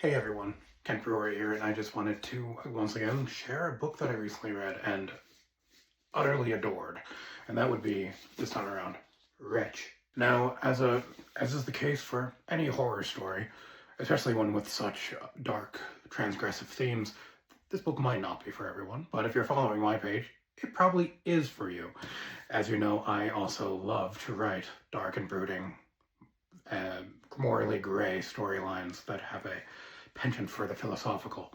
Hey everyone, Kent Brewer here, and I just wanted to once again share a book that I recently read and utterly adored, and that would be, this time around, Wretch. Now, as is the case for any horror story, especially one with such dark, transgressive themes, this book might not be for everyone, but if you're following my page, it probably is for you. As you know, I also love to write dark and brooding, uh, morally gray storylines that have a penchant for the philosophical.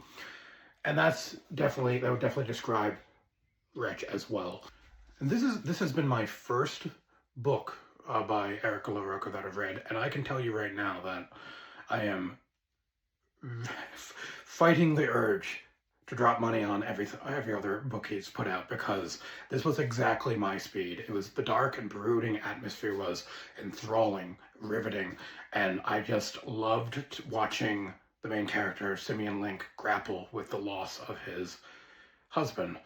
And that would definitely describe Wretch as well. And this has been my first book by LaRocca that I've read, and I can tell you right now that I am fighting the urge to drop money on every other book he's put out, because this was exactly my speed. It was, the dark and brooding atmosphere was enthralling, riveting, and I just loved watching the main character, Simeon Link, grapple with the loss of his husband.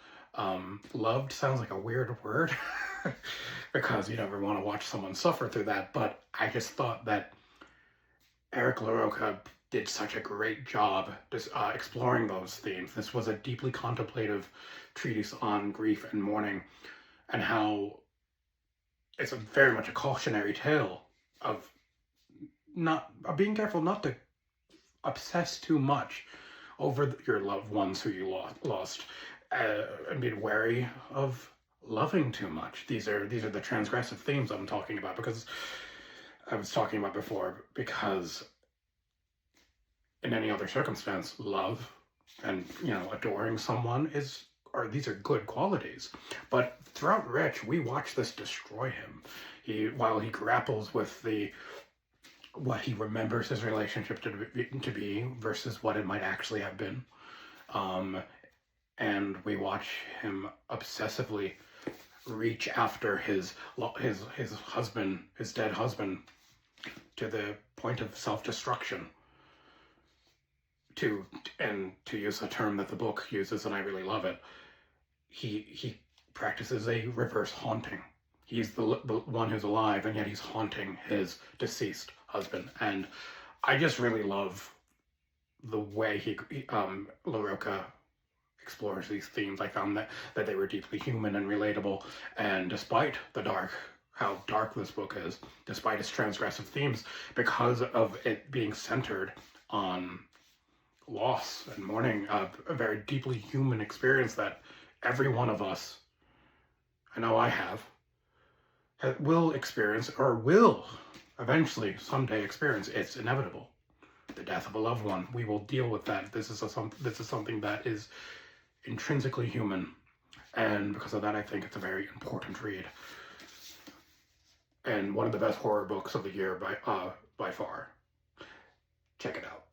Loved sounds like a weird word because you never want to watch someone suffer through that, but I just thought that LaRocca did such a great job just exploring those themes. This was a deeply contemplative treatise on grief and mourning, and how it's very much a cautionary tale of being careful not to obsess too much over your loved ones who you lost, and be wary of loving too much. These are the transgressive themes I'm talking about, because I was talking about before, because in any other circumstance, love and, adoring someone these are good qualities. But throughout Wretch, we watch this destroy him. While he grapples with what he remembers his relationship to be versus what it might actually have been. And we watch him obsessively reach after his husband, his dead husband, to the point of self-destruction. To use a term that the book uses, and I really love it, he practices a reverse haunting. He's the one who's alive, and yet he's haunting his deceased husband. And I just really love the way LaRocca explores these themes. I found that they were deeply human and relatable, and despite how dark this book is, despite its transgressive themes, because of it being centered on loss and mourning, a very deeply human experience that every one of us, I know I have, will experience, or will eventually someday experience. It's inevitable. The death of a loved one. We will deal with that. This is something that is intrinsically human, and because of that, I think it's a very important read, and one of the best horror books of the year by far. Check it out.